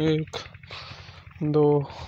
1 2